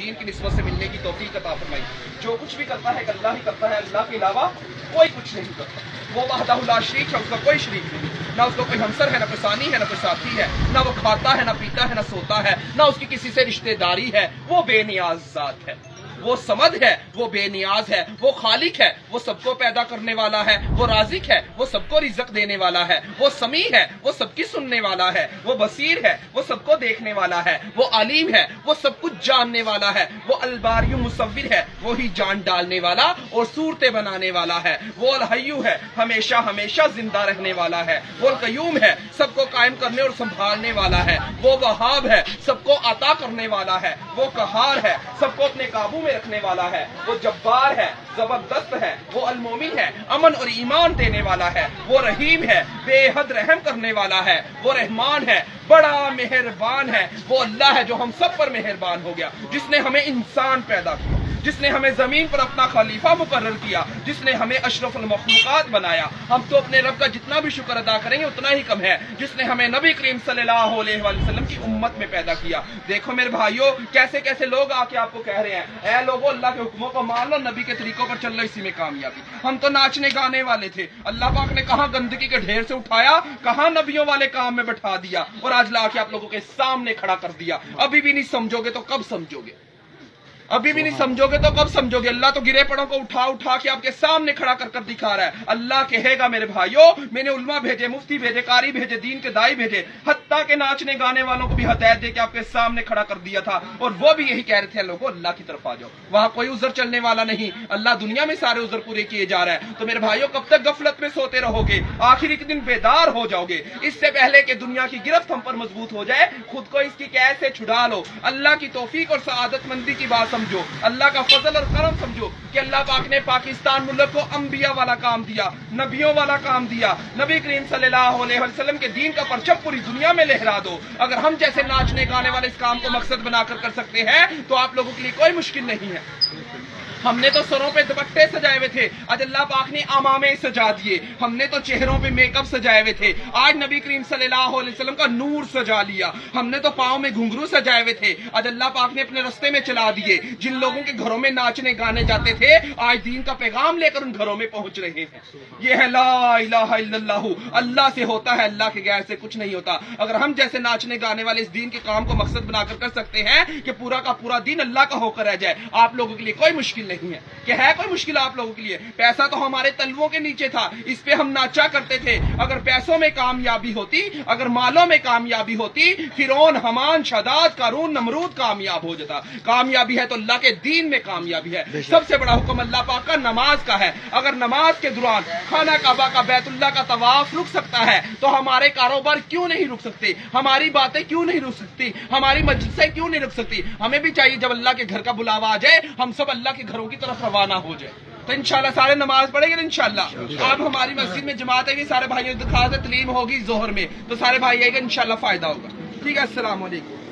दीन की निस्बत से मिलने की तौफीक अता फरमाई। जो कुछ भी करता है अल्लाह ही करता है, अल्लाह के अलावा कोई कुछ नहीं करता। वो वहदहु ला शरीक है, उसका कोई शरीक नहीं, ना उसको कोई हमसर है, ना कोई सानी है, ना कोई साथी है, ना वो खाता है, ना पीता है, ना सोता है, ना उसकी किसी से रिश्तेदारी है। वो बेनियाज ज़ात है, वो समद है, वो बेनियाज है, वो खालिक है, वो सबको पैदा करने वाला है, वो राज़िक है, वो सबको रिज़्क़ देने वाला है, वो समी है, वो सबकी सुनने वाला है, वो बसीर है, वो सबको देखने वाला है, वो अलीम है, वो सब कुछ जानने वाला है, वो अलबारियु मुसव्विर है, वो ही जान डालने वाला और सूरतें बनाने वाला है, वो अल हय्यु है, हमेशा हमेशा जिंदा रहने वाला है, वो अल कय्यूम है, सबको कायम करने और संभालने वाला है, वो वहाब है, सबको अता करने वाला है, वो कहार है, सबको अपने काबू में रखने वाला है, वो जब्बार है, जबरदस्त है, वो अल-मोमिन है, अमन और ईमान देने वाला है, वो रहीम है, बेहद रहम करने वाला है, वो रहमान है, बड़ा मेहरबान है, वो अल्लाह है जो हम सब पर मेहरबान हो गया, जिसने हमें इंसान पैदा किया, जिसने हमें जमीन पर अपना खलीफा मुकर्रर किया, जिसने हमें अशरफुल मखलूकात बनाया। हम तो अपने रब का जितना भी शुक्र अदा करेंगे उतना ही कम है, जिसने हमें नबी करीम सल्लल्लाहु अलैहि वसल्लम की उम्मत में पैदा किया। देखो मेरे भाइयों, कैसे कैसे लोग आके आपको कह रहे हैं, ऐ लोगों अल्लाह के हुक्मों को मान लो, नबी के तरीकों पर चल लो, इसी में कामयाबी। हम तो नाचने गाने वाले थे, अल्लाह पाक ने कहाँ गंदगी के ढेर से उठाया, कहाँ नबियों वाले काम में बैठा दिया, और आज लाके आप लोगों के सामने खड़ा कर दिया। अभी भी नहीं समझोगे तो कब समझोगे? अभी भी नहीं समझोगे तो कब समझोगे? अल्लाह तो गिरे पड़ों को उठा उठा के आपके सामने खड़ा कर कर दिखा रहा है। अल्लाह कहेगा मेरे भाइयों, मैंने उल्मा भेजे, मुफ्ती भेजे, कारी भेजे, दीन के दाई भेजे, हत्ता के नाचने गाने वालों को भी हदायत दे के आपके सामने खड़ा कर दिया था, और वो भी यही कह रहे थे, लोगों अल्लाह की तरफ आ जाओ, वहां कोई उज़र चलने वाला नहीं, अल्लाह दुनिया में सारे उज़र पूरे किए जा रहा है। तो मेरे भाइयों, कब तक गफलत में सोते रहोगे? आखिर एक दिन बेदार हो जाओगे। इससे पहले कि दुनिया की गिरफ्त हम पर मजबूत हो जाए, खुद को इसकी कैद से छुड़ा लो। अल्लाह की तौफीक और सआदतमंदी की बात समझो, अल्लाह का फजल और करम समझो कि अल्लाह पाक ने पाकिस्तान मुल्क को अंबिया वाला काम दिया, नबियों वाला काम दिया। नबी करीम सल्लल्लाहु अलैहि वसल्लम के दीन का परचम पूरी दुनिया में लहरा दो। अगर हम जैसे नाचने गाने वाले इस काम को मकसद बनाकर कर सकते हैं तो आप लोगों के लिए कोई मुश्किल नहीं है। हमने तो सरों पे दुपट्टे सजाए हुए थे, आज अल्लाह पाक ने अमामे सजा दिए। हमने तो चेहरों पे मेकअप सजाए हुए थे, आज नबी करीम सल्लल्लाहु अलैहि वसल्लम का नूर सजा लिया। हमने तो पाँव में घुंघरू सजाए हुए थे, आज अल्लाह पाक ने अपने रास्ते में चला दिए। जिन लोगों के घरों में नाचने गाने जाते थे, आज दीन का पैगाम लेकर उन घरों में पहुंच रहे हैं। ये है ला इलाहा इल्लल्लाह, अल्लाह से होता है, अल्लाह के गैर से कुछ नहीं होता। अगर हम जैसे नाचने गाने वाले इस दीन के काम को मकसद बनाकर कर सकते हैं कि पूरा का पूरा दीन अल्लाह का होकर रह जाए, आप लोगों के लिए कोई मुश्किल नहीं है। क्या है कोई मुश्किल आप लोगों के लिए? पैसा तो हमारे तलवों के नीचे था, इस पे हम नाचा करते थे। अगर पैसों में कामयाबी होती, अगर मालों में कामयाबी होती, फिरौन, हमान, शदाद, कारून, नमरूद कामयाब हो जाता। कामयाबी है तो अल्लाह के दीन में कामयाबी है। सबसे बड़ा हुक्म अल्लाह पाक का नमाज का है। अगर नमाज के दौरान खाना काबा का, बैतुल्लाह का तवाफ रुक सकता है तो हमारे कारोबार क्यों नहीं रुक सकते? हमारी बातें क्यों नहीं रुक सकती? हमारी मजलिसें क्यों नहीं रुक सकती? हमें भी चाहिए जब अल्लाह के घर का बुलावा आ जाए, हम सब अल्लाह के घरों की तरफ रवाना हो जाए। तो इंशाल्लाह सारे नमाज पढ़ेंगे इंशाल्लाह। अब हमारी मस्जिद में जमात है, सारे भाइयों की खास तलीम होगी जोहर में, तो सारे भाई आएगा, इंशाल्लाह फायदा होगा। ठीक है, अस्सलाम वालेकुम।